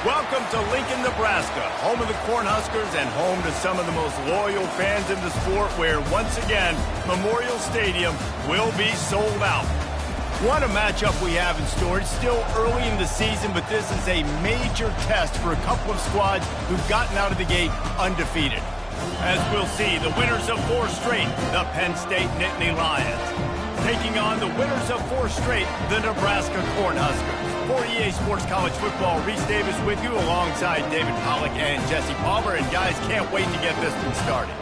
Welcome to Lincoln, Nebraska, home of the Cornhuskers and home to some of the most loyal fans in the sport where, once again, Memorial Stadium will be sold out. What a matchup we have in store. It's still early in the season, but this is a major test for a couple of squads who've gotten out of the gate undefeated. As we'll see, the winners of 4 straight, the Penn State Nittany Lions, taking on the winners of 4 straight, the Nebraska Cornhuskers. For EA Sports College Football, Reese Davis with you alongside David Pollack and Jesse Palmer. And guys, can't wait to get this one started.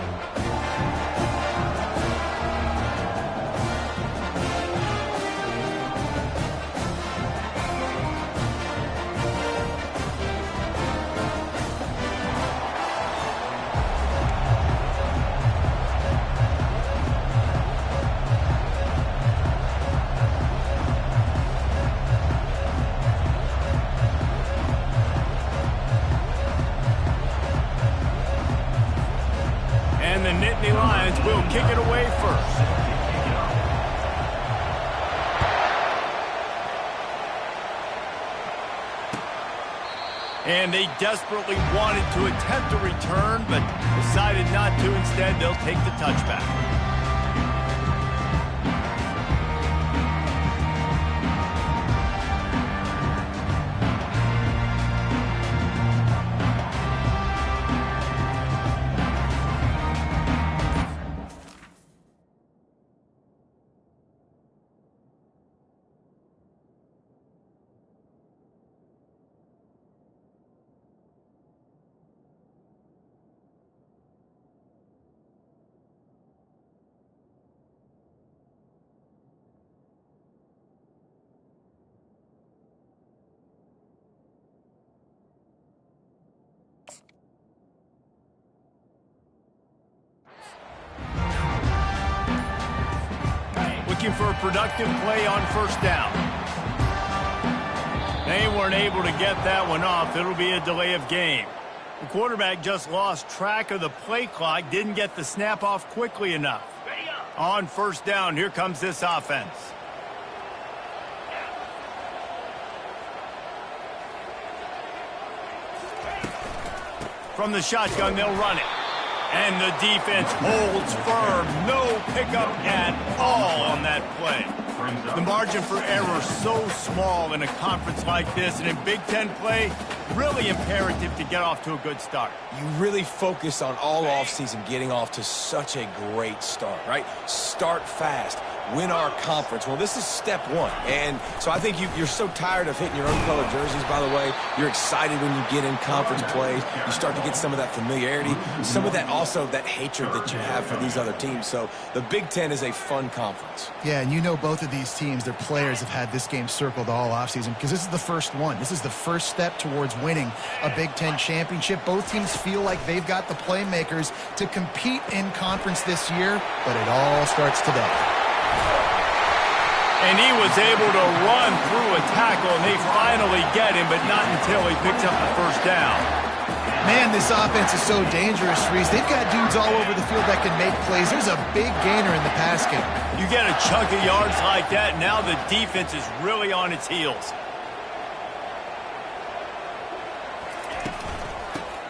The Nittany Lions will kick it away first. And they desperately wanted to attempt a return, but decided not to. Instead, they'll take the touchback. Looking for a productive play on first down. They weren't able to get that one off. It'll be a delay of game. The quarterback just lost track of the play clock, didn't get the snap off quickly enough. On first down, here comes this offense. From the shotgun, they'll run it. And the defense holds firm. No pickup at all on that play. The margin for error so small in a conference like this, and in Big Ten play, really imperative to get off to a good start. You really focus on all offseason getting off to such a great start, right? Start fast. Win our conference. Well, this is step 1. And so I think you're so tired of hitting your own color jerseys, by the way. You're excited when you get in conference plays. You start to get some of that familiarity, some of that also that hatred that you have for these other teams. So the Big Ten is a fun conference. Yeah, and you know both of these teams, their players have had this game circled all offseason because this is the first one. This is the first step towards winning a Big Ten championship. Both teams feel like they've got the playmakers to compete in conference this year, but it all starts today. And he was able to run through a tackle, and they finally get him, but not until he picks up the first down. Man, this offense is so dangerous, Reese. They've got dudes all over the field that can make plays. There's a big gainer in the pass game. You get a chunk of yards like that, now the defense is really on its heels.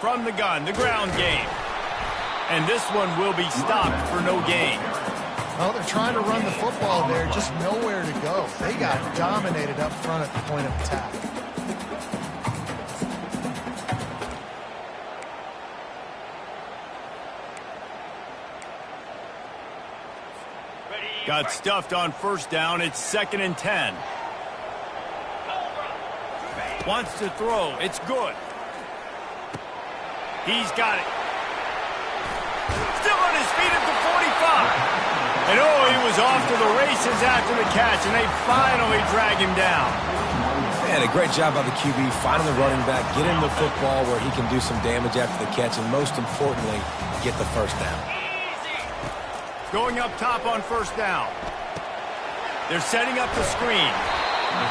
From the gun, the ground game. And this one will be stopped for no gain. Well, they're trying to run the football there, just nowhere to go. They got dominated up front at the point of attack. Got stuffed on first down. It's 2nd and 10. Wants to throw. It's good. He's got it. Still on his feet at the 45. And oh, he was off to the races after the catch, and they finally drag him down. Man, a great job by the QB, finding the running back, get him the football where he can do some damage after the catch, and most importantly, get the first down. Going up top on first down. They're setting up the screen.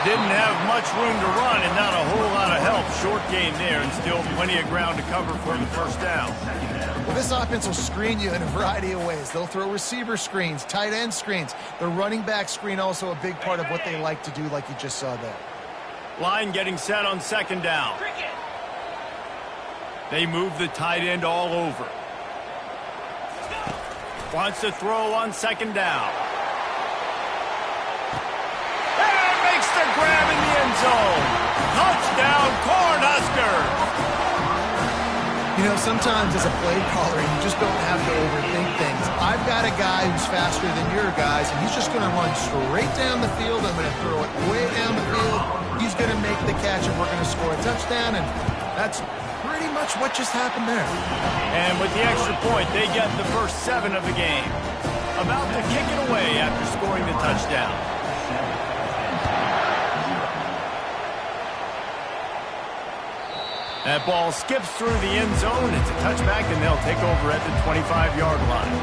Didn't have much room to run and not a whole lot of help. Short game there and still plenty of ground to cover for the first down. Well, this offense will screen you in a variety of ways. They'll throw receiver screens, tight end screens. The running back screen also a big part of what they like to do, like you just saw there. Line getting set on second down. They move the tight end all over. Wants to throw on second down. And makes the grab in the end zone. Touchdown, Cornhuskers! You know, sometimes as a play caller, you just don't have to overthink things. I've got a guy who's faster than your guys, and he's just going to run straight down the field. I'm going to throw it way down the field. He's going to make the catch, and we're going to score a touchdown, and that's pretty much what just happened there. And with the extra point, they get the first 7 of the game. About to kick it away after scoring the touchdown. That ball skips through the end zone. It's a touchback, and they'll take over at the 25-yard line.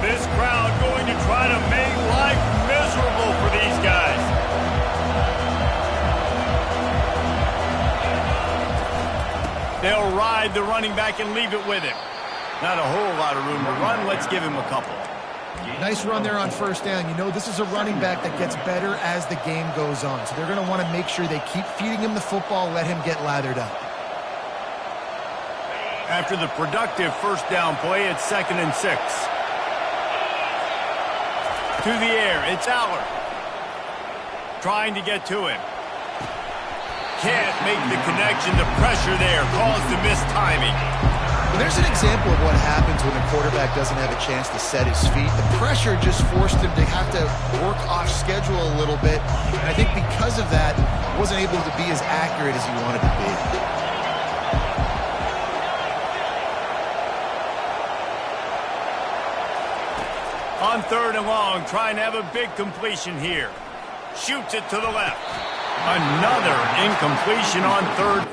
This crowd going to try to make life miserable for these guys. They'll ride the running back and leave it with him. Not a whole lot of room to run. Let's give him a couple. Nice run there on first down. You know, this is a running back that gets better as the game goes on. So they're going to want to make sure they keep feeding him the football, let him get lathered up. After the productive first down play, it's 2nd and 6. To the air, it's Aller. Trying to get to him. Can't make the connection. The pressure there caused the missed timing. Well, there's an example of what happens when a quarterback doesn't have a chance to set his feet. The pressure just forced him to have to work off schedule a little bit. And I think because of that, wasn't able to be as accurate as he wanted to be. On 3rd and long, trying to have a big completion here. Shoots it to the left. Another incompletion on 3rd.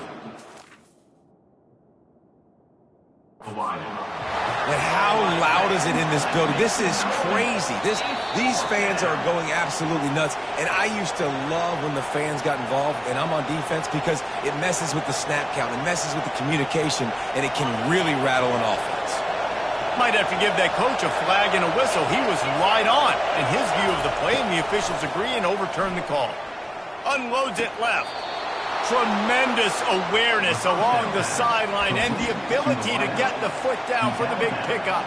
And how loud is it in this building? This is crazy. These fans are going absolutely nuts. And I used to love when the fans got involved, and I'm on defense, because it messes with the snap count. It messes with the communication, and it can really rattle an offense. Might have to give that coach a flag and a whistle. He was right on in his view of the play, and the officials agree and overturn the call. Unloads it left. Tremendous awareness along the sideline and the ability to get the foot down for the big pickup.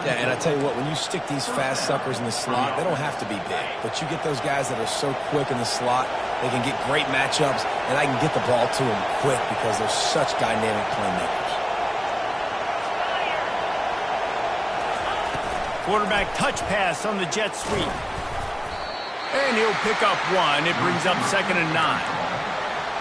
Yeah, and I tell you what, when you stick these fast suckers in the slot, they don't have to be big. But you get those guys that are so quick in the slot, they can get great matchups, and I can get the ball to them quick because they're such dynamic playmakers. Quarterback touch pass on the jet sweep. And he'll pick up 1. It brings up 2nd and 9.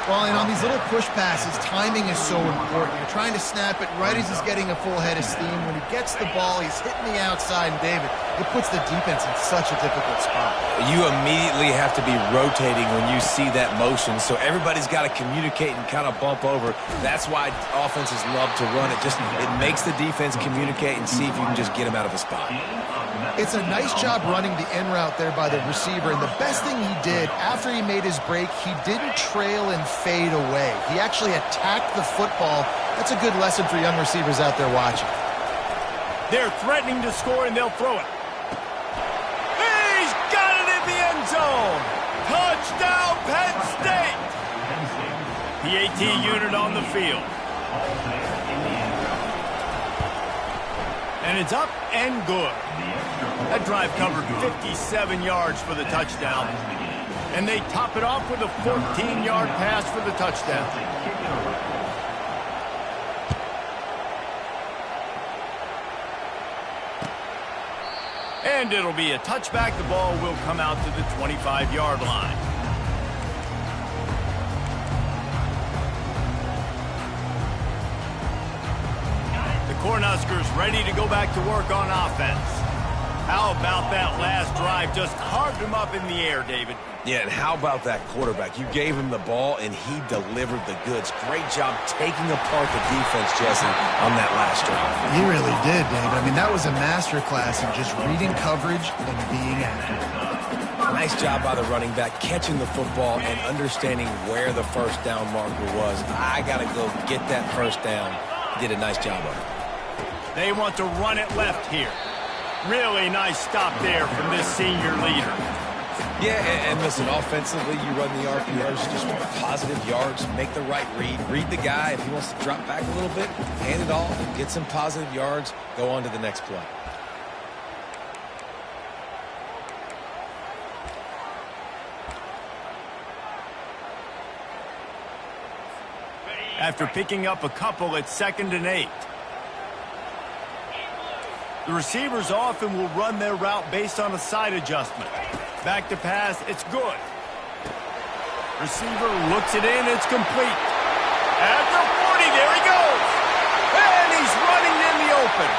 Well, and on these little push passes, timing is so important. You're trying to snap it right as he's getting a full head of steam. When he gets the ball, he's hitting the outside, and David, it puts the defense in such a difficult spot. You immediately have to be rotating when you see that motion, so everybody's got to communicate and kind of bump over. That's why offenses love to run it. It makes the defense communicate and see if you can just get him out of a spot. It's a nice job running the in route there by the receiver, and the best thing he did after he made his break, he didn't trail and fade away. He actually attacked the football. That's a good lesson for young receivers out there watching. They're threatening to score, and they'll throw it. He's got it in the end zone. Touchdown, Penn State. The AT unit on the field. And it's up and good. That drive covered 57 yards for the touchdown. And they top it off with a 14-yard pass for the touchdown. And it'll be a touchback. The ball will come out to the 25-yard line. Cornhuskers ready to go back to work on offense. How about that last drive? Just carved him up in the air, David. Yeah, and how about that quarterback? You gave him the ball, and he delivered the goods. Great job taking apart the defense, Jesse, on that last drive. He really did, David. I mean, that was a masterclass in just reading coverage and being accurate. Nice job by the running back, catching the football and understanding where the first down marker was. I got to go get that first down. Did a nice job of it. They want to run it left here. Really nice stop there from this senior leader. Yeah, and listen, offensively, you run the RPOs, just want positive yards, make the right read the guy. If he wants to drop back a little bit, hand it off, get some positive yards, go on to the next play. After picking up a couple, it's 2nd and 8. The receivers often will run their route based on a side adjustment. Back to pass, it's good. Receiver looks it in, it's complete. At the 40, there he goes. And he's running in the open.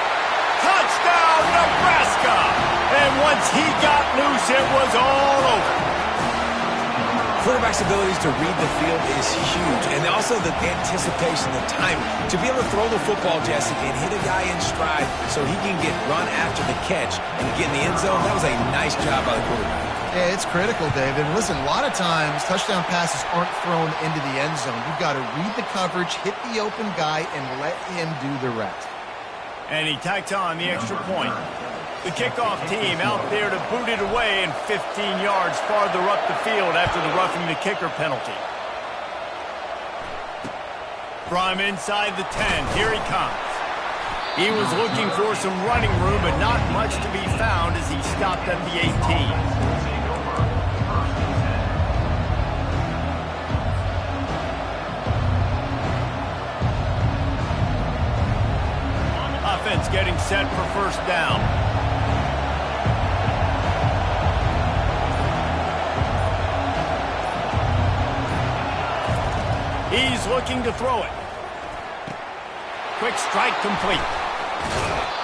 Touchdown, Nebraska! And once he got loose, it was all over. Quarterback's abilities to read the field is huge, and also the anticipation, the timing. To be able to throw the football, Jesse, and hit a guy in stride so he can get run after the catch and get in the end zone, that was a nice job by the quarterback. Yeah, it's critical, David. And listen, a lot of times touchdown passes aren't thrown into the end zone. You've got to read the coverage, hit the open guy, and let him do the rest. And he tacked on the extra point. The kickoff team out there to boot it away and 15 yards farther up the field after the roughing the kicker penalty. From inside the 10, here he comes. He was looking for some running room, but not much to be found as he stopped at the 18. Offense getting set for first down. He's looking to throw it. Quick strike complete.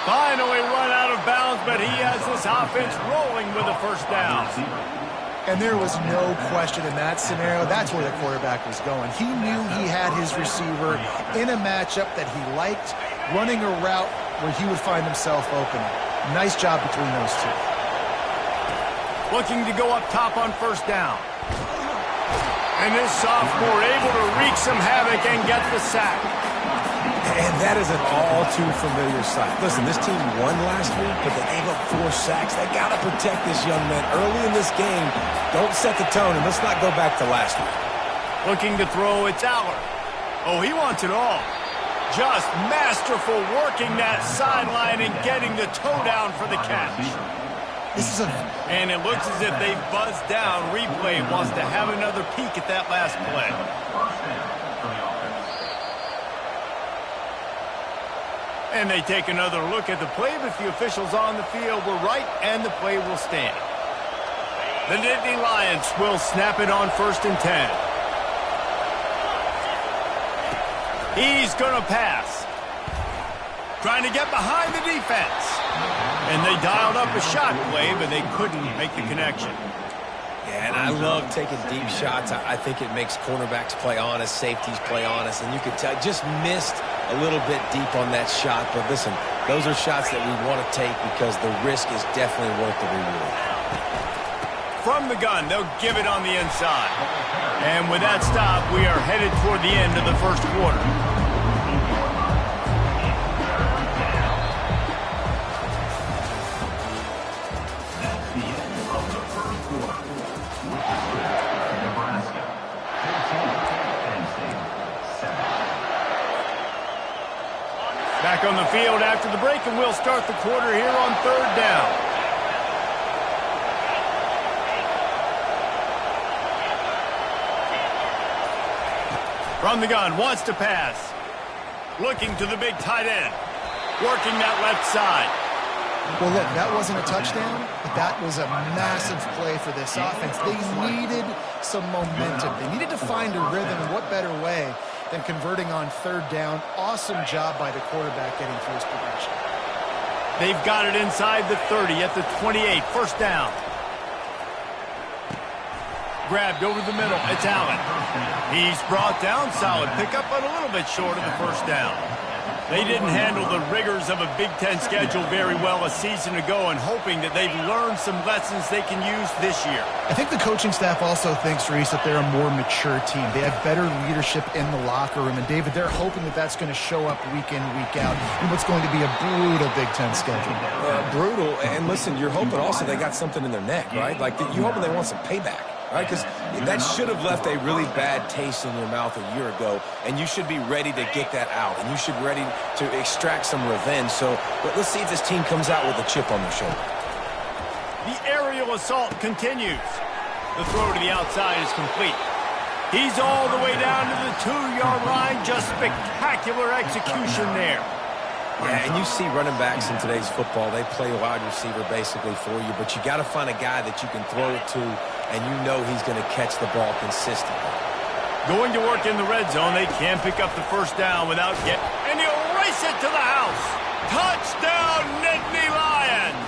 Finally run out of bounds, but he has this offense rolling with a first down. And there was no question in that scenario. That's where the quarterback was going. He knew he had his receiver in a matchup that he liked, running a route where he would find himself open. Nice job between those two. Looking to go up top on first down. And this sophomore able to wreak some havoc and get the sack. And that is an all-too-familiar sight. Listen, this team won last week, but they gave up 4 sacks. They got to protect this young man early in this game. Don't set the tone, and let's not go back to last week. Looking to throw, it's Aller. Oh, he wants it all. Just masterful working that sideline and getting the toe down for the catch. And it looks as if they've buzzed down. Replay wants to have another peek at that last play. And they take another look at the play, but the officials on the field were right, and the play will stand. The Nittany Lions will snap it on 1st and 10. He's going to pass. Trying to get behind the defense. And they dialed up a shot play, but they couldn't make the connection. Yeah, and I love taking deep shots. I think it makes cornerbacks play honest, safeties play honest, and you could tell just missed a little bit deep on that shot. But listen, those are shots that we want to take because the risk is definitely worth the reward. From the gun, they'll give it on the inside. And with that stop, we are headed toward the end of the first quarter. Back on the field after the break, and we'll start the quarter here on 3rd down. From the gun, wants to pass. Looking to the big tight end. Working that left side. Well, look, that wasn't a touchdown, but that was a massive play for this offense. They needed some momentum. They needed to find a rhythm, and what better way than converting on 3rd down. Awesome job by the quarterback getting through his progression. They've got it inside the 30 at the 28. First down. Grabbed over the middle. It's Allen. He's brought down. Solid pickup, but a little bit short of the first down. They didn't handle the rigors of a Big Ten schedule very well a season ago, and hoping that they've learned some lessons they can use this year. I think the coaching staff also thinks, Reese, that they're a more mature team. They have better leadership in the locker room. And, David, they're hoping that that's going to show up week in, week out in what's going to be a brutal Big Ten schedule. Brutal. And, listen, you're hoping also they got something in their neck, right? Like, you're hoping they want some payback. Right, because that should have left a really bad taste in your mouth a year ago, and you should be ready to get that out, and you should be ready to extract some revenge. So let's see if this team comes out with a chip on their shoulder. The aerial assault continues. The throw to the outside is complete. He's all the way down to the 2-yard line. Just spectacular execution there. Yeah, and you see running backs in today's football, they play wide receiver basically for you, but you got to find a guy that you can throw it to, and you know he's going to catch the ball consistently. Going to work in the red zone, they can't pick up the first down without and he'll race it to the house. Touchdown, Nittany Lions!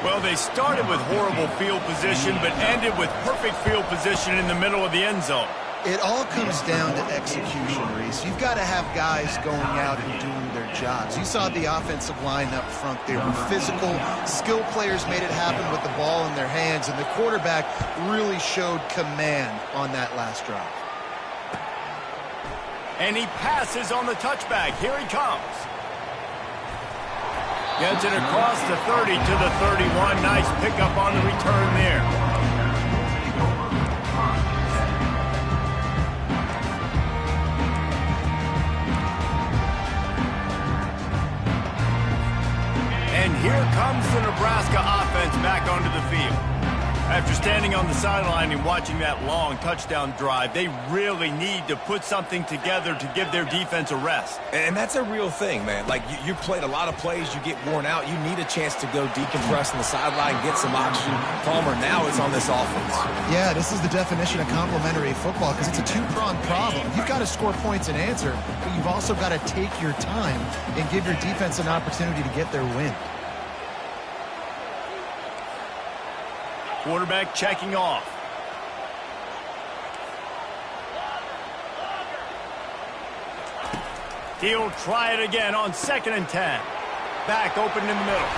Well, they started with horrible field position, but ended with perfect field position in the middle of the end zone. It all comes down to execution, Reese. You've got to have guys going out and doing their jobs. You saw the offensive line up front. They were physical. Skilled players made it happen with the ball in their hands, and the quarterback really showed command on that last drive. And he passes on the touchback. Here he comes. Gets it across the 30 to the 31. Nice pickup on the return there. And here comes the Nebraska offense back onto the field. After standing on the sideline and watching that long touchdown drive, they really need to put something together to give their defense a rest. And that's a real thing, man. Like, you played a lot of plays, you get worn out, you need a chance to go decompress on the sideline, get some oxygen. Palmer now is on this offense. Yeah, this is the definition of complementary football because it's a two-pronged problem. You've got to score points and answer, but you've also got to take your time and give your defense an opportunity to get their win. Quarterback checking off. He'll try it again on 2nd and 10. Back open in the middle.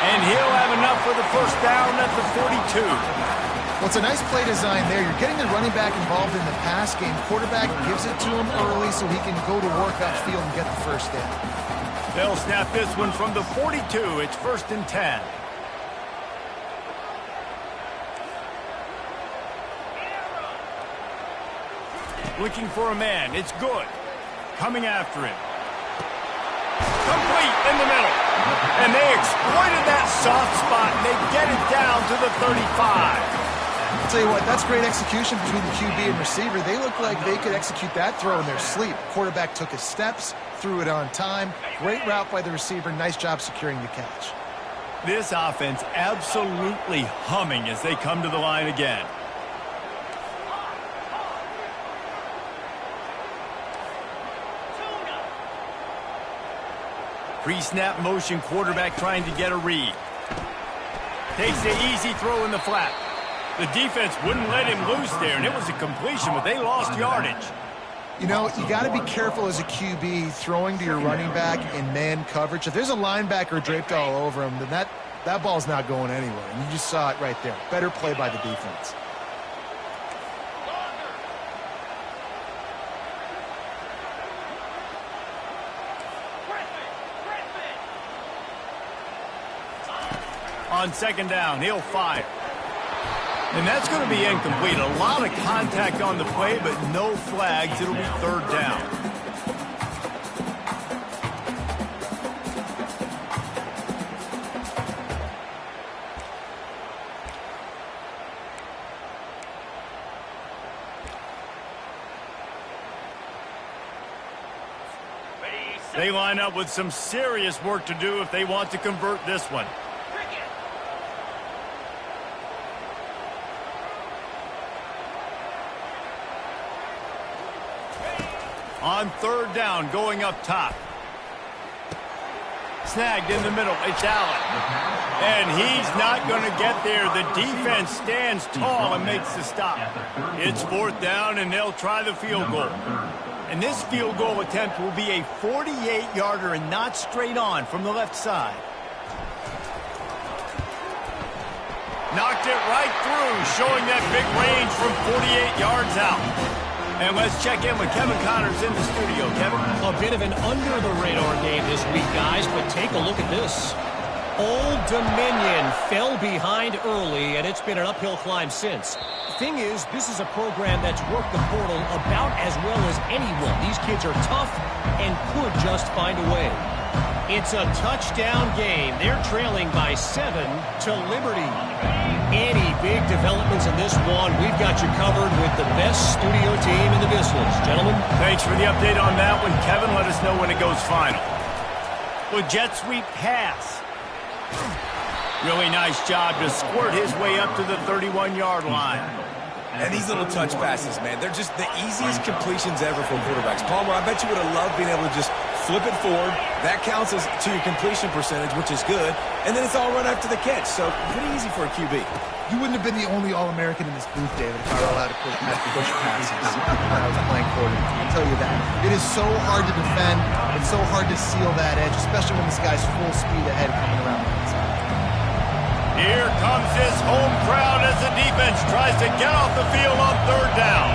And he'll have enough for the first down at the 42. Well, it's a nice play design there. You're getting the running back involved in the pass game. Quarterback gives it to him early so he can go to work upfield and get the first down. They'll snap this one from the 42. It's 1st and 10. Looking for a man. It's good. Coming after him. Complete in the middle. And they exploited that soft spot, and they get it down to the 35. I'll tell you what, that's great execution between the QB and receiver. They look like they could execute that throw in their sleep. Quarterback took his steps, threw it on time. Great route by the receiver. Nice job securing the catch. This offense absolutely humming as they come to the line again. Pre-snap motion, quarterback trying to get a read. Takes the easy throw in the flat. The defense wouldn't let him loose there, and it was a completion, but they lost yardage. You know, you got to be careful as a QB throwing to your running back in man coverage. If there's a linebacker draped all over him, then that ball's not going anywhere. And you just saw it right there. Better play by the defense. On 2nd down, he'll fire. And that's going to be incomplete. A lot of contact on the play, but no flags. It'll be 3rd down. They line up with some serious work to do if they want to convert this one. On 3rd down, going up top. Snagged in the middle. It's Allen. And he's not going to get there. The defense stands tall and makes the stop. It's 4th down, and they'll try the field goal. And this field goal attempt will be a 48-yarder and not straight on from the left side. Knocked it right through, showing that big range from 48 yards out. And let's check in with Kevin Connors in the studio. Kevin? A bit of an under-the-radar game this week, guys, but take a look at this. Old Dominion fell behind early, and it's been an uphill climb since. Thing is, this is a program that's worked the portal about as well as anyone. These kids are tough and could just find a way. It's a touchdown game. They're trailing by 7 to Liberty. Any big developments in this one, we've got you covered with the best studio team in the business. Gentlemen? Thanks for the update on that one, Kevin. Let us know when it goes final. With jet sweep pass. Really nice job to squirt his way up to the 31-yard line. And these little touch passes, man, they're just the easiest completions ever for quarterbacks. Palmer, I bet you would have loved being able to just flip it forward. That counts as to your completion percentage, which is good. And then it's all run after the catch, so pretty easy for a QB. You wouldn't have been the only All-American in this booth, David, if I were allowed to push passes when I was playing quarterback. I'll tell you that. It is so hard to defend. It's so hard to seal that edge, especially when this guy's full speed ahead coming around the inside. Here comes his home crowd as the defense tries to get off the field on third down.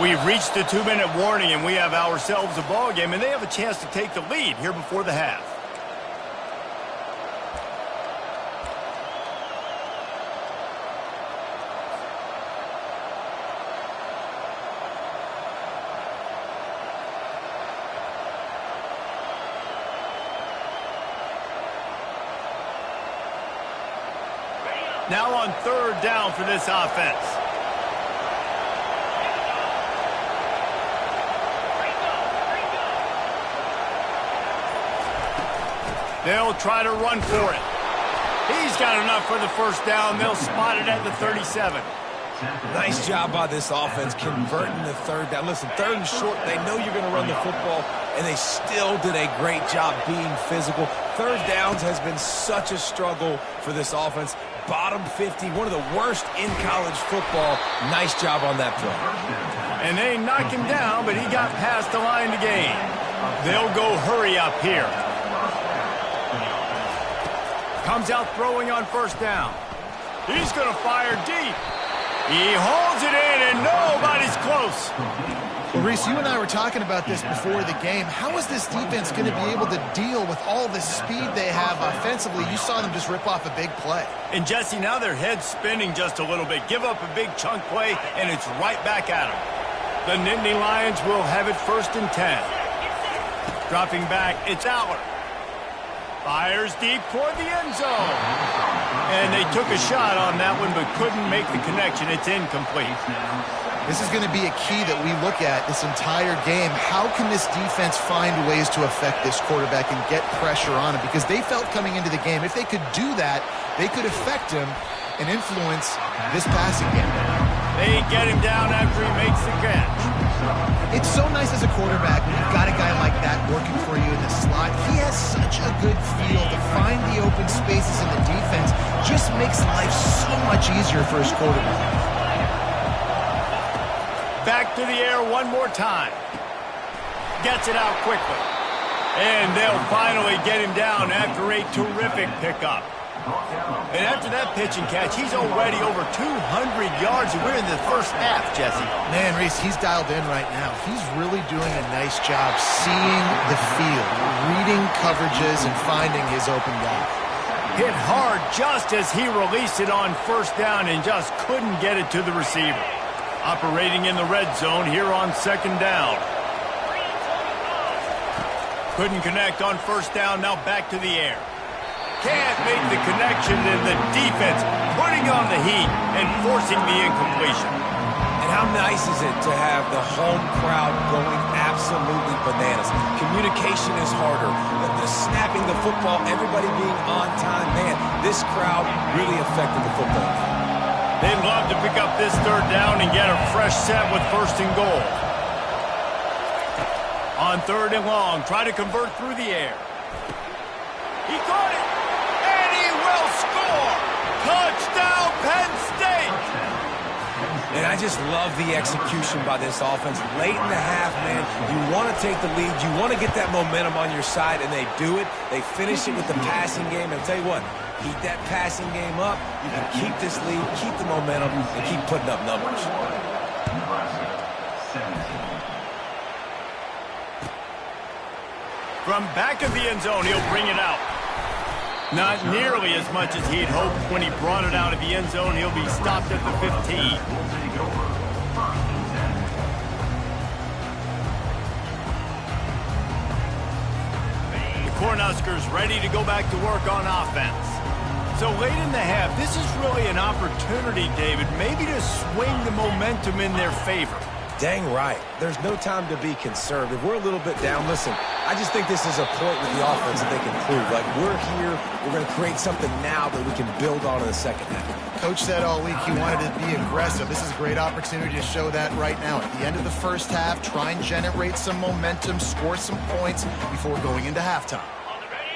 We've reached the 2-minute warning, and we have ourselves a ball game, and they have a chance to take the lead here before the half. Now on third down for this offense. They'll try to run for it. He's got enough for the first down. They'll spot it at the 37. Nice job by this offense converting the third down. Listen, third and short, they know you're going to run the football, and they still did a great job being physical. Third downs has been such a struggle for this offense. Bottom 50, one of the worst in college football. Nice job on that play. And they knock him down, but he got past the line to gain. They'll go hurry up here. Comes out throwing on first down. He's going to fire deep. He holds it in, and nobody's close. Well, Reese, you and I were talking about this before the game. How is this defense going to be able to deal with all the speed they have offensively? You saw them just rip off a big play. And, Jesse, now their head's spinning just a little bit. Give up a big chunk play, and it's right back at them. The Nittany Lions will have it 1st and 10. Dropping back, it's Aller. Fires deep toward the end zone. And they took a shot on that one but couldn't make the connection. It's incomplete. This is going to be a key that we look at this entire game. How can this defense find ways to affect this quarterback and get pressure on him? Because they felt coming into the game, if they could do that, they could affect him and influence this passing game. They get him down after he makes the catch. It's so nice as a quarterback when you've got a guy like that working for you in the slot. He has such a good feel to find the open spaces in the defense. Just makes life so much easier for his quarterback. Back to the air one more time. Gets it out quickly. And they'll finally get him down after a terrific pickup. And after that pitch and catch, he's already over 200 yards, and we're in the first half, Jesse. Man, Reese, he's dialed in right now. He's really doing a nice job seeing the field, reading coverages, and finding his open guy. Hit hard just as he released it on first down and just couldn't get it to the receiver. Operating in the red zone here on 2nd down. Couldn't connect on first down, now back to the air. Can't make the connection, and the defense putting on the heat and forcing the incompletion. And how nice is it to have the home crowd going absolutely bananas? Communication is harder. The snapping the football, everybody being on time. Man, this crowd really affected the football. They'd love to pick up this third down and get a fresh set with 1st and goal. On 3rd and long, try to convert through the air. He caught it, and he will score! Touchdown, Penn State! just love the execution by this offense. Late in the half, man, you want to take the lead. You want to get that momentum on your side, and they do it. They finish it with the passing game. And I'll tell you what, keep that passing game up. You can keep this lead, keep the momentum, and keep putting up numbers. From back of the end zone, he'll bring it out. Not nearly as much as he'd hoped when he brought it out of the end zone. He'll be stopped at the 15. The Cornhuskers ready to go back to work on offense. So late in the half, this is really an opportunity, David, maybe to swing the momentum in their favor. Dang right. There's no time to be conservative. We're a little bit down. Listen, I just think this is a point with the offense that they can prove. Like, we're here, we're going to create something now that we can build on in the second half. Coach said all week he wanted to be aggressive. This is a great opportunity to show that right now. At the end of the first half, try and generate some momentum, score some points before going into halftime.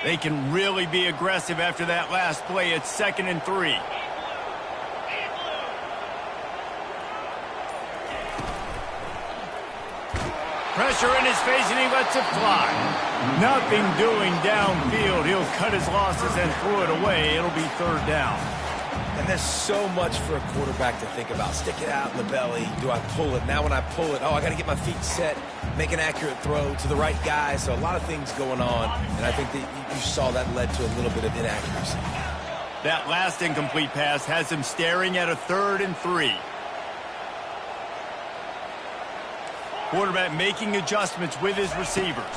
They can really be aggressive after that last play. It's 2nd and 3. Pressure in his face, and he lets it fly. Nothing doing downfield. He'll cut his losses and throw it away. It'll be 3rd down. And there's so much for a quarterback to think about. Stick it out in the belly. Do I pull it? Now when I pull it, I got to get my feet set, make an accurate throw to the right guy. So a lot of things going on, and I think that you saw that led to a little bit of inaccuracy. That last incomplete pass has him staring at a 3rd and 3. Quarterback making adjustments with his receivers.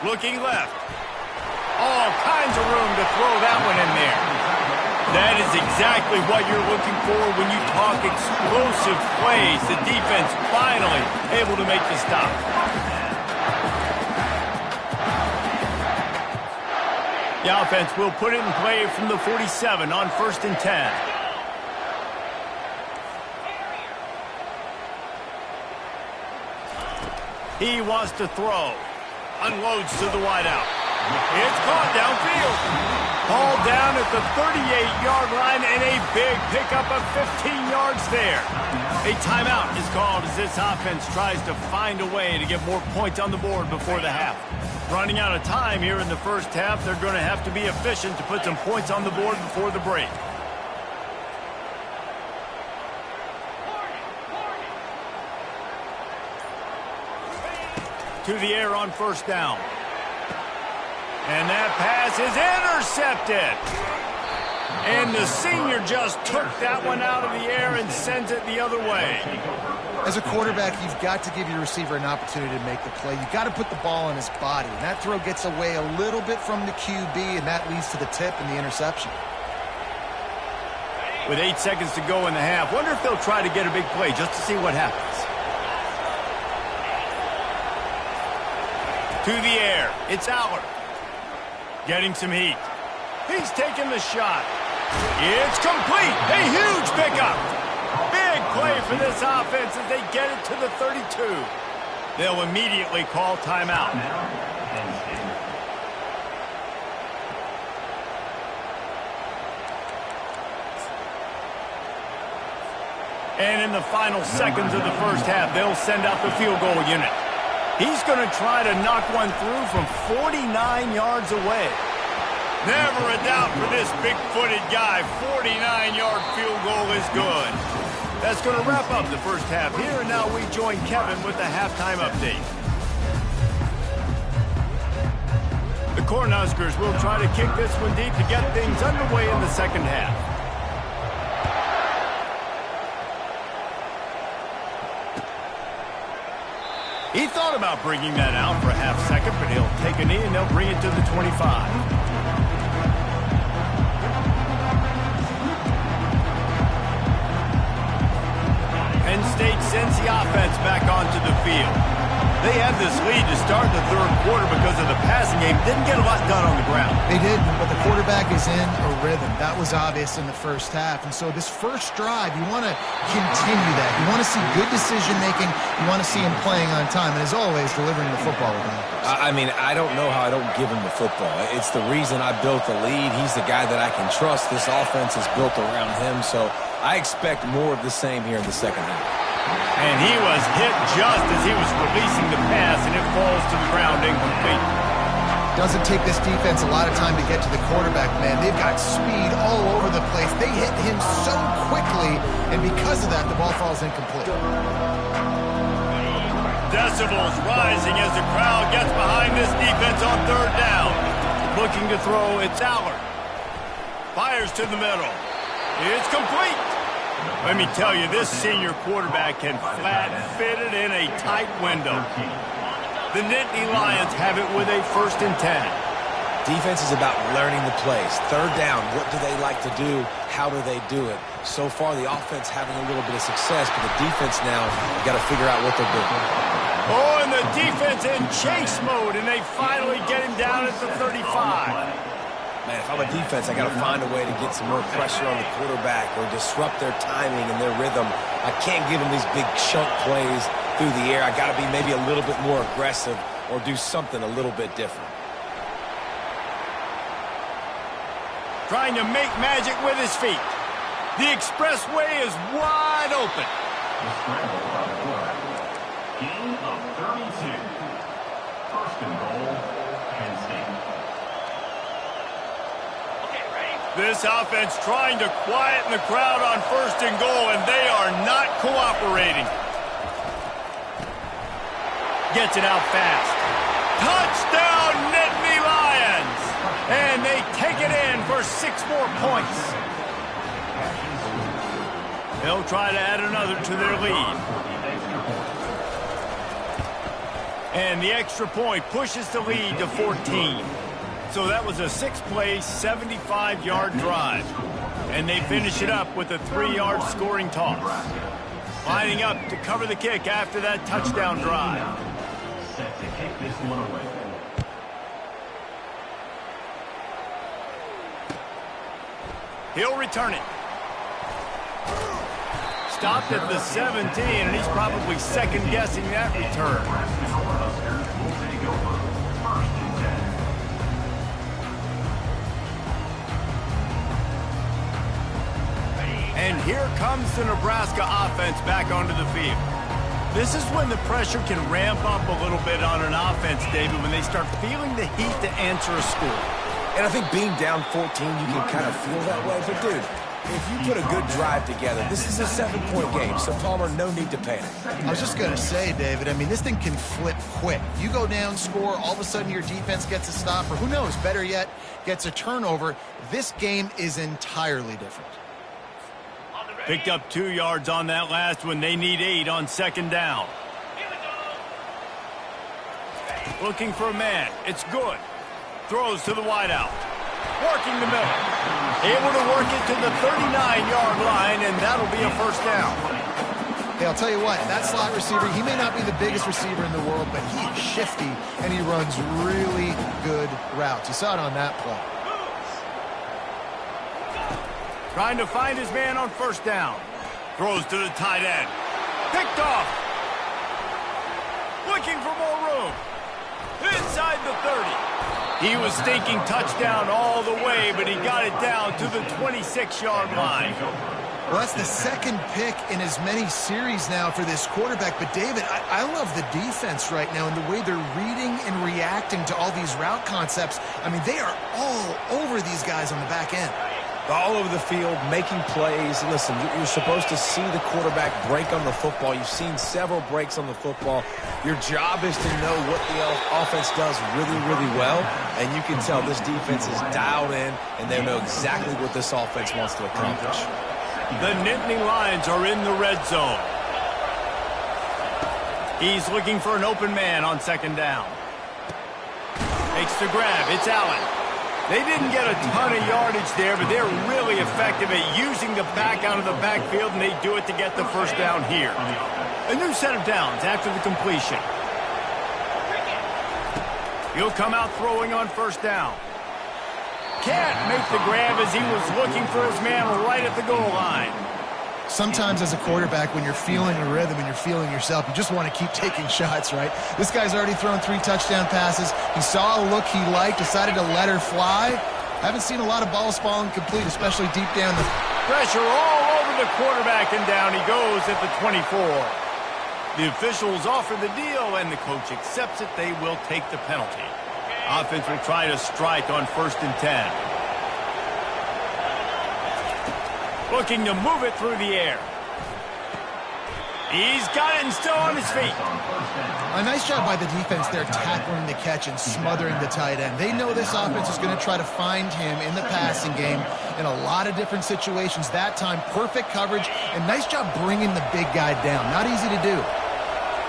Looking left. All kinds of room to throw that one in there. That is exactly what you're looking for when you talk explosive plays. The defense finally able to make the stop. The offense will put it in play from the 47 on 1st and 10. He wants to throw. Unloads to the wideout. It's caught downfield. Ball down at the 38-yard line and a big pickup of 15 yards there. A timeout is called as this offense tries to find a way to get more points on the board before the half. Running out of time here in the first half, they're going to have to be efficient to put some points on the board before the break. To the air on 1st down. And that pass is intercepted. And the senior just took that one out of the air and sends it the other way. As a quarterback, you've got to give your receiver an opportunity to make the play. You've got to put the ball in his body. And that throw gets away a little bit from the QB, and that leads to the tip and the interception. With 8 seconds to go in the half, wonder if they'll try to get a big play just to see what happens. To the air. It's Allard. Getting some heat. He's taking the shot. It's complete. A huge pickup. Big play for this offense as they get it to the 32. They'll immediately call timeout. And in the final seconds of the first half, they'll send out the field goal unit. He's going to try to knock one through from 49 yards away. Never a doubt for this big-footed guy. 49-yard field goal is good. That's going to wrap up the first half here, and now we join Kevin with the halftime update. The Cornhuskers will try to kick this one deep to get things underway in the second half. He thought about bringing that out for a half second, but he'll take a knee and they'll bring it to the 25. Penn State sends the offense back onto the field. They had this lead to start the third quarter because of the passing game. Didn't get a lot done on the ground. They did, but the quarterback is in a rhythm. That was obvious in the first half. And so this first drive, you want to continue that. You want to see good decision-making. You want to see him playing on time. And as always, delivering the football with accuracy. I mean, I don't know how I don't give him the football. It's the reason I built the lead. He's the guy that I can trust. This offense is built around him. So I expect more of the same here in the second half. And he was hit just as he was releasing the pass, and it falls to the ground incomplete. Doesn't take this defense a lot of time to get to the quarterback, man. They've got speed all over the place. They hit him so quickly, and because of that, the ball falls incomplete. Decibels rising as the crowd gets behind this defense on third down. Looking to throw, it's Allard. Fires to the middle. It's complete. Let me tell you, this senior quarterback can flat fit it in a tight window. The Nittany Lions have it with a 1st and 10. Defense is about learning the plays. Third down, what do they like to do? How do they do it? So far, the offense having a little bit of success, but the defense now, you got to figure out what they're doing. Oh, and the defense in chase mode, and they finally get him down at the 35. Man, if I'm a defense, I got to find a way to get some more pressure on the quarterback or disrupt their timing and their rhythm. I can't give them these big chunk plays through the air. I got to be maybe a little bit more aggressive or do something a little bit different. Trying to make magic with his feet. The expressway is wide open. Gain of 32. 1st and goal, Penn State. This offense trying to quieten the crowd on 1st and goal, and they are not cooperating. Gets it out fast. Touchdown, Nittany Lions! And they take it in for 6 more points. They'll try to add another to their lead. And the extra point pushes the lead to 14. So that was a 6-play, 75-yard drive. And they finish it up with a 3-yard scoring toss. Lining up to cover the kick after that touchdown drive. Set to kick this one away. He'll return it. Stopped at the 17, and he's probably second-guessing that return. And here comes the Nebraska offense back onto the field. This is when the pressure can ramp up a little bit on an offense, David, when they start feeling the heat to answer a score. And I think being down 14, you can kind of feel that way. But, dude, if you put a good drive together, this is a 7-point game. So, Palmer, no need to panic. I was just going to say, David, I mean, this thing can flip quick. You go down, score, all of a sudden your defense gets a stop, or who knows, better yet, gets a turnover. This game is entirely different. Picked up 2 yards on that last one. They need 8 on 2nd down. Looking for a man. It's good. Throws to the wideout. Working the middle. Able to work it to the 39-yard line, and that'll be a 1st down. Hey, I'll tell you what, that slot receiver, he may not be the biggest receiver in the world, but he is shifty, and he runs really good routes. You saw it on that play. Trying to find his man on 1st down. Throws to the tight end. Picked off. Looking for more room. Inside the 30. He was thinking touchdown all the way, but he got it down to the 26-yard line. Well, that's the 2nd pick in as many series now for this quarterback. But, David, I love the defense right now and the way they're reading and reacting to all these route concepts. I mean, they are all over these guys on the back end. All over the field, making plays. Listen, you're supposed to see the quarterback break on the football. You've seen several breaks on the football. Your job is to know what the offense does really, really well. And you can tell this defense is dialed in, and they know exactly what this offense wants to accomplish. The Nittany Lions are in the red zone. He's looking for an open man on 2nd down. Makes the grab. It's Allen. They didn't get a ton of yardage there, but they're really effective at using the back out of the backfield, and they do it to get the 1st down here. A new set of downs after the completion. He'll come out throwing on 1st down. Can't make the grab as he was looking for his man right at the goal line. Sometimes as a quarterback, when you're feeling a rhythm and you're feeling yourself, you just want to keep taking shots, right? This guy's already thrown 3 touchdown passes. He saw a look he liked, decided to let her fly. Haven't seen a lot of balls falling complete, especially deep down the... Pressure all over the quarterback, and down he goes at the 24. The officials offer the deal, and the coach accepts it. They will take the penalty. Offense will try to strike on 1st and 10. Looking to move it through the air. He's got it and still on his feet. A nice job by the defense there, tackling the catch and smothering the tight end. They know this offense is going to try to find him in the passing game in a lot of different situations. That time, perfect coverage, and nice job bringing the big guy down. Not easy to do.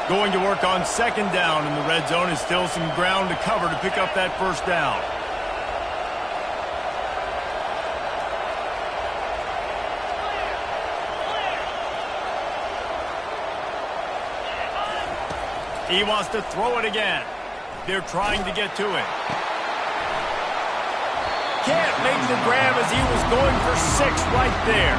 Going to work on 2nd down, and the red zone is still some ground to cover to pick up that 1st down. He wants to throw it again. They're trying to get to it. Can't make the grab as he was going for 6 right there.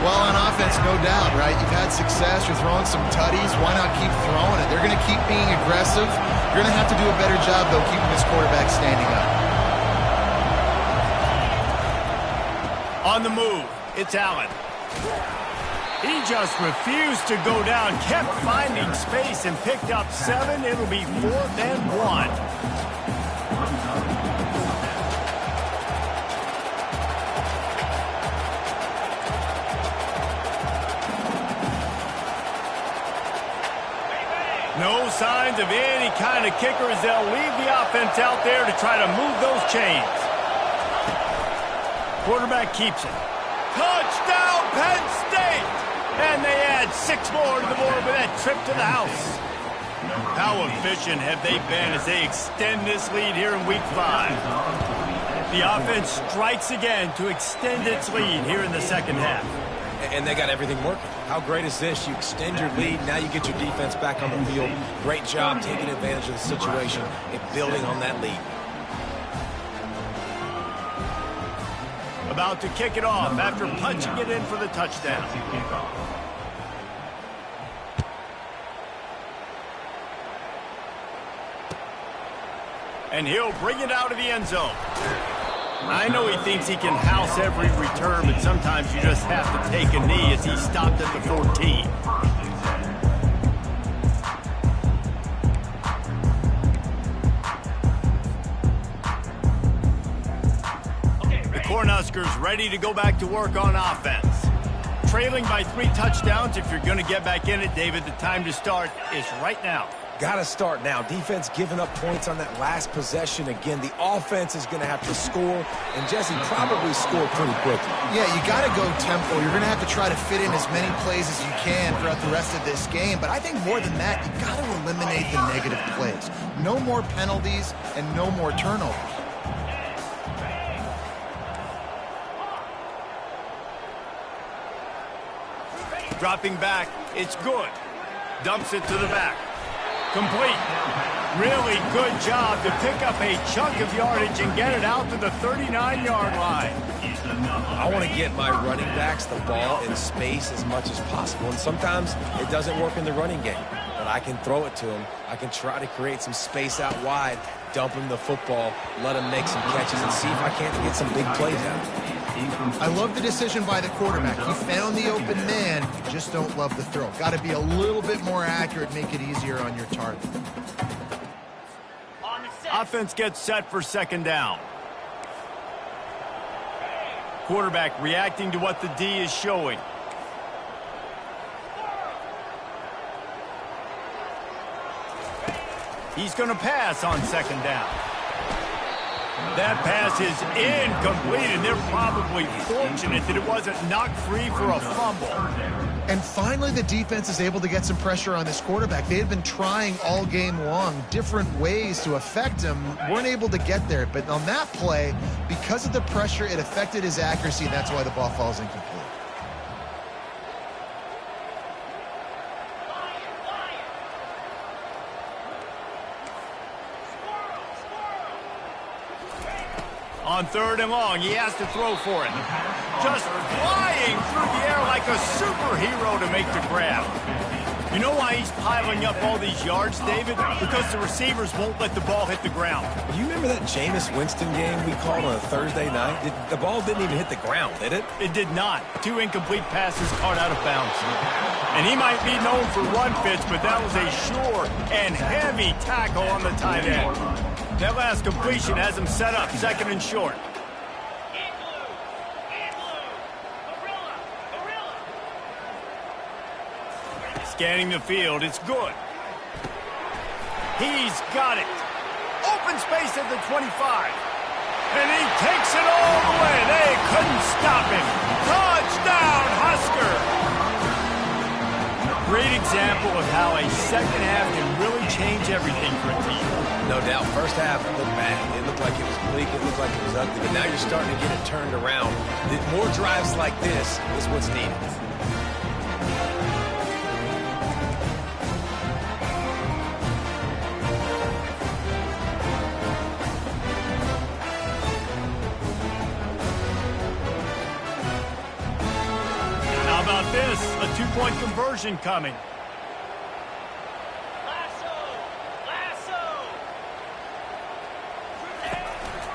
Well, on offense, no doubt, right? You've had success. You're throwing some tutties. Why not keep throwing it? They're going to keep being aggressive. You're going to have to do a better job, though, keeping this quarterback standing up. On the move, it's Allen. He just refused to go down, kept finding space, and picked up 7. It'll be 4th and 1. No signs of any kind of kickers. They'll leave the offense out there to try to move those chains. Quarterback keeps it. Touchdown, Penn State! And they add 6 more to the board with that trip to the house. How efficient have they been as they extend this lead here in Week 5? The offense strikes again to extend its lead here in the 2nd half. And they got everything working. How great is this? You extend your lead, now you get your defense back on the field. Great job taking advantage of the situation and building on that lead. About to kick it off after punching it in for the touchdown. And he'll bring it out of the end zone. I know he thinks he can house every return, but sometimes you just have to take a knee as he stopped at the 14. Cornhuskers ready to go back to work on offense. Trailing by 3 touchdowns. If you're going to get back in it, David, the time to start is right now. Got to start now. Defense giving up points on that last possession. Again, the offense is going to have to score, and Jesse probably score pretty quickly. Yeah, you got to go tempo. You're going to have to try to fit in as many plays as you can throughout the rest of this game. But I think more than that, you got to eliminate the negative plays. No more penalties and no more turnovers. Dropping back, it's good. Dumps it to the back. Complete. Really good job to pick up a chunk of yardage and get it out to the 39-yard line. I want to get my running backs the ball in space as much as possible, and sometimes it doesn't work in the running game, but I can throw it to them. I can try to create some space out wide, dump him the football, let him make some catches, and see if I can't get some big plays out of him. I love the decision by the quarterback. He found the open man, just don't love the throw. Got to be a little bit more accurate, make it easier on your target. Offense gets set for 2nd down. Quarterback reacting to what the D is showing. He's going to pass on 2nd down. That pass is incomplete, and they're probably fortunate that it wasn't knocked free for a fumble. And finally, the defense is able to get some pressure on this quarterback. They had been trying all game long different ways to affect him, weren't able to get there. But on that play, because of the pressure, it affected his accuracy, and that's why the ball falls incomplete. On 3rd and long, he has to throw for it. Just flying through the air like a superhero to make the grab. You know why he's piling up all these yards, David? Because the receivers won't let the ball hit the ground. You remember that Jameis Winston game we called on a Thursday night? The ball didn't even hit the ground, did it? It did not. 2 incomplete passes caught out of bounds. And he might be known for run fits, but that was a sure and heavy tackle on the tight end. That last completion has him set up 2nd and short. Scanning the field, it's good. He's got it. Open space at the 25. And he takes it all the way. They couldn't stop him. Touchdown, Husker! Great example of how a second half can really change everything for a team. No doubt. First half, it looked bad. It looked like it was bleak. It looked like it was ugly. But now you're starting to get it turned around. More drives like this is what's needed. This, a 2-point conversion coming.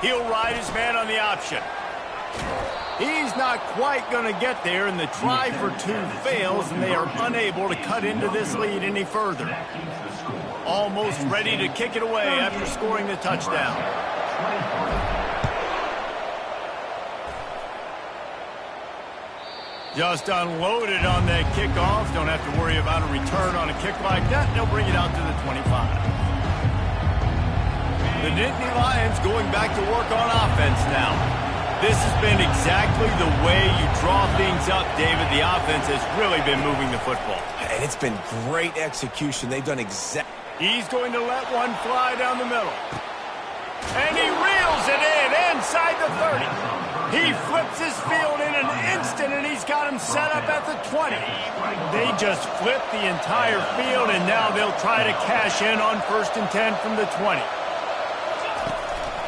He'll ride his man on the option. He's not quite going to get there, and the try for 2 fails, and they are unable to cut into this lead any further. Almost ready to kick it away after scoring the touchdown. Just unloaded on that kickoff. Don't have to worry about a return on a kick like that. They'll bring it out to the 25. The Nittany Lions going back to work on offense now. This has been exactly the way you draw things up, David. The offense has really been moving the football. And it's been great execution. They've done exactly. He's going to let one fly down the middle. And he reels it in inside the 30. He flips his field in an instant, and he's got him set up at the 20. They just flipped the entire field, and now they'll try to cash in on 1st and 10 from the 20.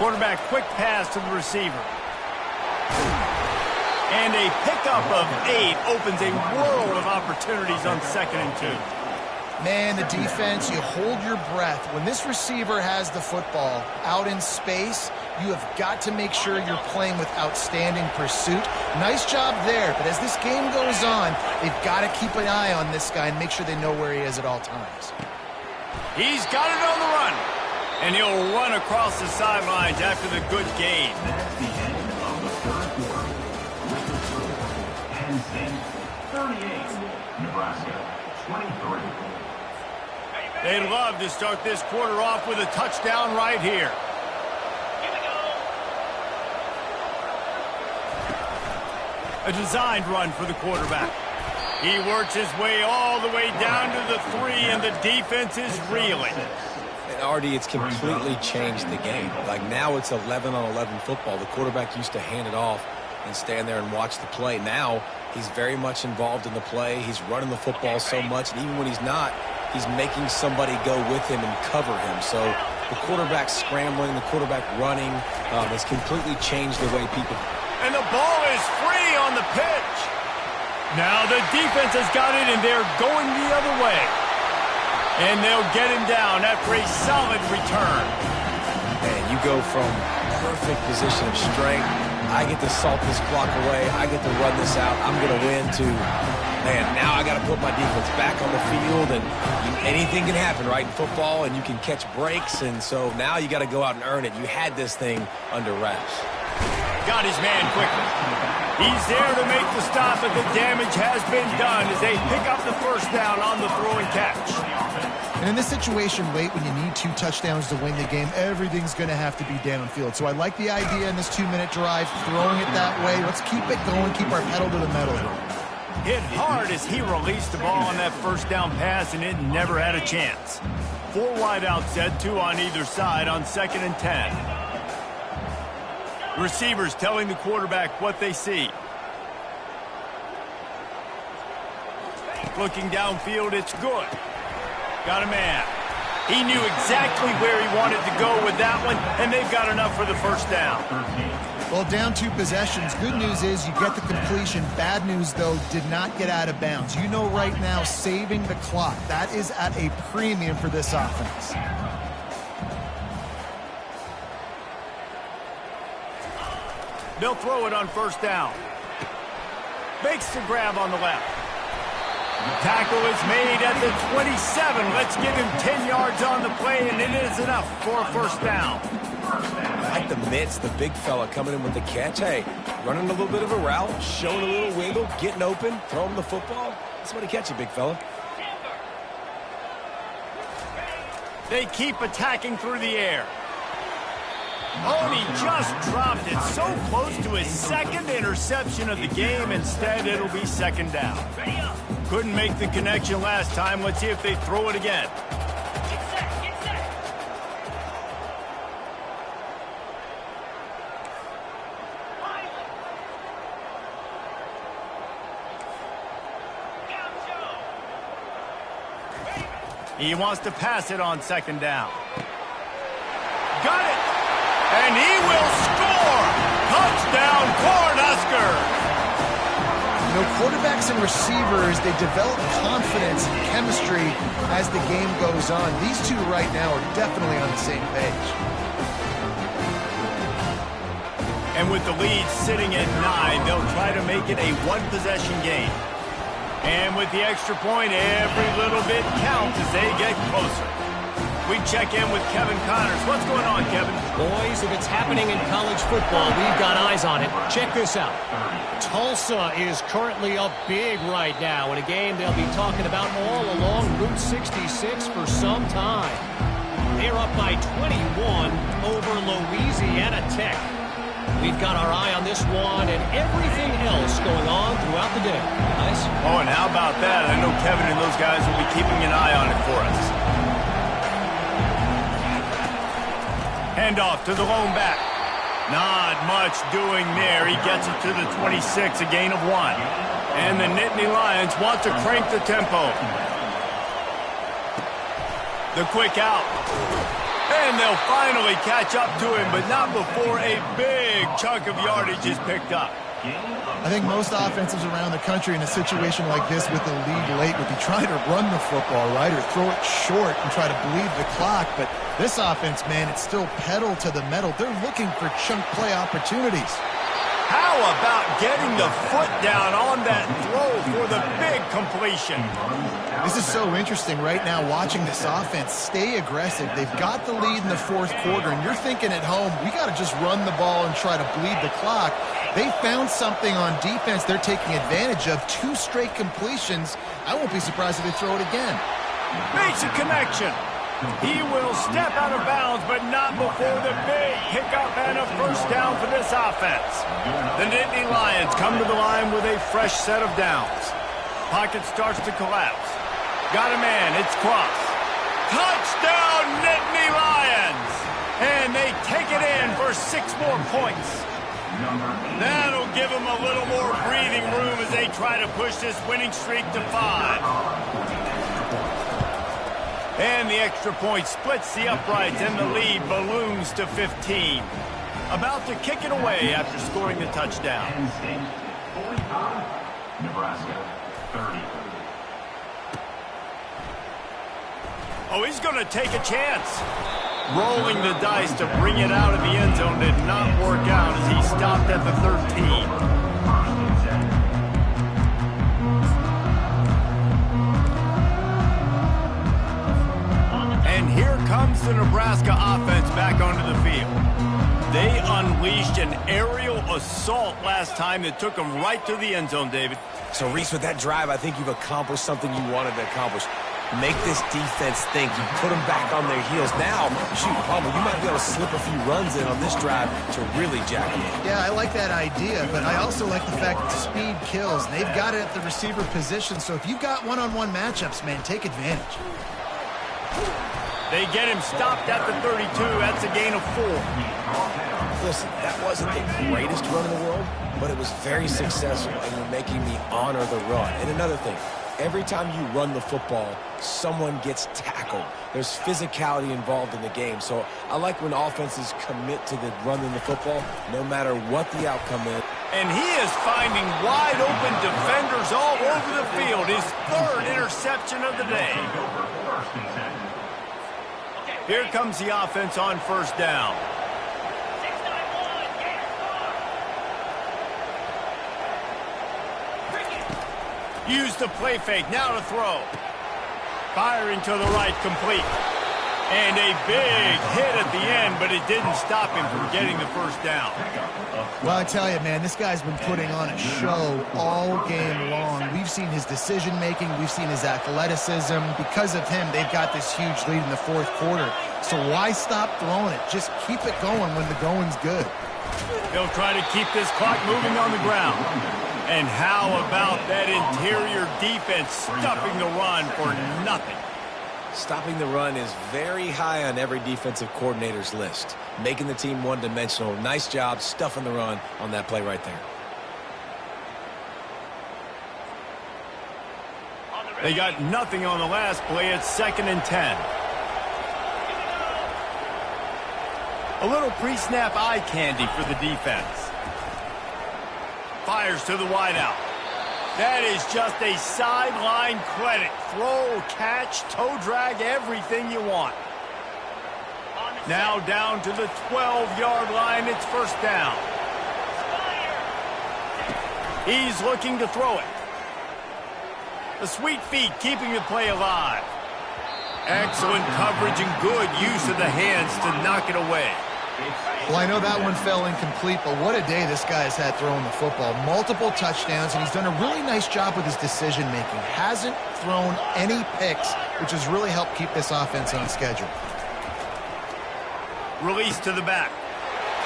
Quarterback quick pass to the receiver. And a pickup of 8 opens a world of opportunities on 2nd and 2. Man, the defense, you hold your breath. When this receiver has the football out in space, you have got to make sure you're playing with outstanding pursuit. Nice job there, but as this game goes on, they've got to keep an eye on this guy and make sure they know where he is at all times. He's got it on the run, and he'll run across the sidelines after the good gain. That's the end of the 3rd quarter. Penn State 38, Nebraska 23. They'd love to start this quarter off with a touchdown right here. A designed run for the quarterback. He works his way all the way down to the 3, and the defense is reeling. And Artie, it's completely changed the game. Like now it's 11-on-11 football. The quarterback used to hand it off and stand there and watch the play. Now he's very much involved in the play. He's running the football so much, and even when he's not, he's making somebody go with him and cover him. So the quarterback scrambling, the quarterback running has completely changed the way people... And the ball is free on the pitch. Now the defense has got it, and they're going the other way. And they'll get him down after a solid return. And you go from perfect position of strength. I get to salt this clock away. I get to run this out. I'm going to win to, man, now I got to put my defense back on the field. And anything can happen, right, in football, and you can catch breaks. And so now you got to go out and earn it. You had this thing under wraps. Got his man quickly. He's there to make the stop, but the damage has been done as they pick up the 1st down on the throw and catch. And in this situation, late when you need 2 touchdowns to win the game, everything's going to have to be downfield. So I like the idea in this 2-minute drive, throwing it that way. Let's keep it going, keep our pedal to the metal here. Hit hard as he released the ball on that 1st down pass, and it never had a chance. 4 wide out set, 2 on either side on 2nd and 10. Receivers telling the quarterback what they see. Looking downfield, it's good. Got a man. He knew exactly where he wanted to go with that one, and they've got enough for the 1st down. Well, down 2 possessions. Good news is you get the completion. Bad news, though, did not get out of bounds. You know right now, saving the clock. That is at a premium for this offense. They'll throw it on first down. Makes the grab on the left. Tackle is made at the 27. Let's give him 10 yards on the play, and it is enough for a first down. I like the mitts, the big fella coming in with the catch. Hey, running a little bit of a route, showing a little wiggle, getting open, throwing the football. Somebody catch it, big fella. They keep attacking through the air. Oh, and he just dropped it so close to his second interception of the game. Instead, it'll be second down. Couldn't make the connection last time. Let's see if they throw it again. He wants to pass it on second down. Got it! And he will score! Touchdown, Cornhuskers! You know, quarterbacks and receivers, they develop confidence and chemistry as the game goes on. These two right now are definitely on the same page. And with the lead sitting at 9, they'll try to make it a one-possession game. And with the extra point, every little bit counts as they get closer. We check in with Kevin Connors. What's going on, Kevin? Boys, if it's happening in college football, we've got eyes on it. Check this out. Tulsa is currently up big right now in a game they'll be talking about all along Route 66 for some time. They're up by 21 over Louisiana Tech. We've got our eye on this one and everything else going on throughout the day. Guys? Oh, and how about that? I know Kevin and those guys will be keeping an eye on it for us. Handoff to the lone back. Not much doing there. He gets it to the 26, a gain of 1. And the Nittany Lions want to crank the tempo. The quick out. And they'll finally catch up to him, but not before a big chunk of yardage is picked up. I think most offenses around the country in a situation like this with the lead late would be trying to run the football, right, or throw it short and try to bleed the clock. But this offense, man, it's still pedal to the metal. They're looking for chunk play opportunities. How about getting the foot down on that throw for the big completion? This is so interesting right now watching this offense stay aggressive. They've got the lead in the fourth quarter, and you're thinking at home, we got to just run the ball and try to bleed the clock. They found something on defense they're taking advantage of. 2 straight completions. I won't be surprised if they throw it again. Makes a connection. He will step out of bounds, but not before the big hiccup and a first down for this offense. The Nittany Lions come to the line with a fresh set of downs. Pocket starts to collapse. Got a man, it's Cross. Touchdown, Nittany Lions! And they take it in for 6 more points. That'll give them a little more breathing room as they try to push this winning streak to 5. And the extra point splits the uprights, and the lead balloons to 15. About to kick it away after scoring the touchdown. Penn State 45, Nebraska 30. Oh, he's going to take a chance. Rolling the dice to bring it out of the end zone did not work out as he stopped at the 13. And here comes the Nebraska offense back onto the field. They unleashed an aerial assault last time that took them right to the end zone, David. So, Reese, with that drive, I think you've accomplished something you wanted to accomplish. Make this defense think. You put them back on their heels. Now, shoot, Palmer, you might be able to slip a few runs in on this drive to really jack them in. Yeah, I like that idea, but I also like the fact that speed kills. They've got it at the receiver position, so if you've got one-on-one matchups, man, take advantage. They get him stopped at the 32. That's a gain of 4. Listen, that wasn't the greatest run in the world, but it was very successful, and you're making me honor the run. And another thing, every time you run the football, someone gets tackled. There's physicality involved in the game. So I like when offenses commit to the running the football, no matter what the outcome is. And he is finding wide open defenders all over the field. His third interception of the day. Here comes the offense on first down. Use the play fake, now to throw. Firing to the right, complete. And a big hit at the end, but it didn't stop him from getting the first down. Well, I tell you, man, this guy's been putting on a show all game long. We've seen his decision-making. We've seen his athleticism. Because of him, they've got this huge lead in the fourth quarter. So why stop throwing it? Just keep it going when the going's good. They'll try to keep this clock moving on the ground. And how about that interior defense stuffing the run for nothing? Stopping the run is very high on every defensive coordinator's list. Making the team one-dimensional. Nice job stuffing the run on that play right there. They got nothing on the last play. It's 2nd and 10. A little pre-snap eye candy for the defense. Fires to the wideout. That is just a sideline credit. Throw, catch, toe drag, everything you want. Now down to the 12-yard line. It's first down. He's looking to throw it. The sweet feet keeping the play alive. Excellent coverage and good use of the hands to knock it away. Well, I know that one fell incomplete, but what a day this guy has had throwing the football. Multiple touchdowns, and he's done a really nice job with his decision-making. Hasn't thrown any picks, which has really helped keep this offense on schedule. Release to the back.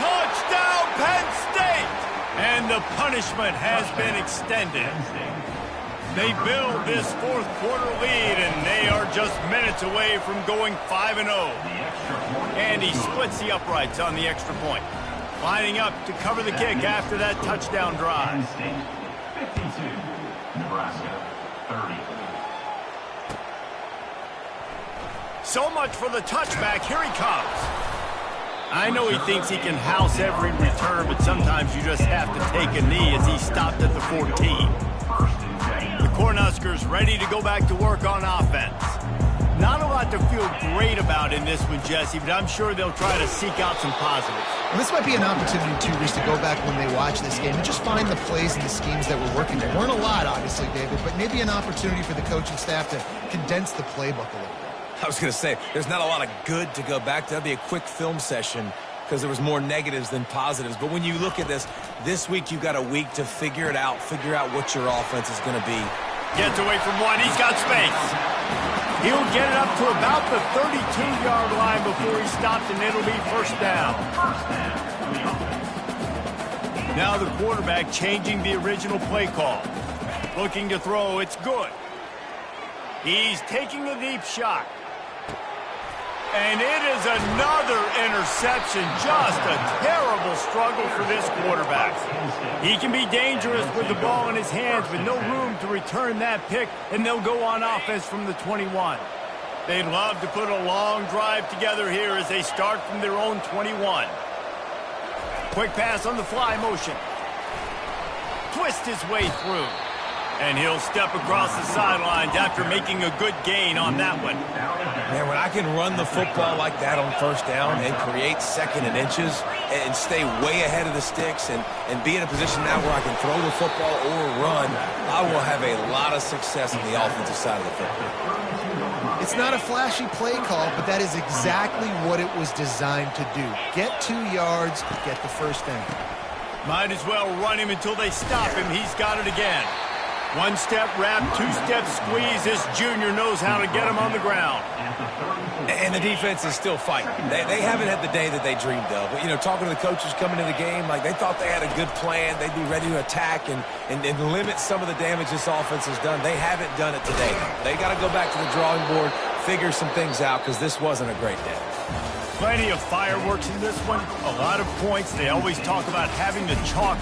Touchdown, Penn State! And the punishment has been extended. They build this fourth quarter lead, and they are just minutes away from going 5-0. And he splits the uprights on the extra point. Lining up to cover the kick after that touchdown drive. 52, Nebraska 30. So much for the touchback. Here he comes. I know he thinks he can house every return, but sometimes you just have to take a knee as he stopped at the 14. The Cornhuskers ready to go back to work on offense. Not a lot to feel great about in this one, Jesse, but I'm sure they'll try to seek out some positives. Well, this might be an opportunity, too, Reese, to go back when they watch this game and just find the plays and the schemes that were working. There weren't a lot, obviously, David, but maybe an opportunity for the coaching staff to condense the playbook a little bit. I was going to say, there's not a lot of good to go back to. That'd be a quick film session because there was more negatives than positives. But when you look at this week you've got a week to figure it out, figure out what your offense is going to be. Gets away from one. He's got space. He'll get it up to about the 32-yard line before he stops, and it'll be first down. Now the quarterback changing the original play call. Looking to throw. It's good. He's taking a deep shot. And it is another interception. Just a terrible struggle for this quarterback. He can be dangerous with the ball in his hands, but no room to return that pick, and they'll go on offense from the 21. They'd love to put a long drive together here as they start from their own 21. Quick pass on the fly motion. Twist his way through. And he'll step across the sidelines after making a good gain on that one. Man, when I can run the football like that on first down and create second and inches and stay way ahead of the sticks and be in a position now where I can throw the football or run, I will have a lot of success on the offensive side of the football. It's not a flashy play call, but that is exactly what it was designed to do. Get 2 yards, get the first down. Might as well run him until they stop him. He's got it again. One-step wrap, two-step squeeze. This junior knows how to get him on the ground. And the defense is still fighting. They haven't had the day that they dreamed of. But, you know, talking to the coaches coming into the game, like they thought they had a good plan. They'd be ready to attack and limit some of the damage this offense has done. They haven't done it today. They got to go back to the drawing board, figure some things out, because this wasn't a great day. Plenty of fireworks in this one. A lot of points. They always talk about having the chalk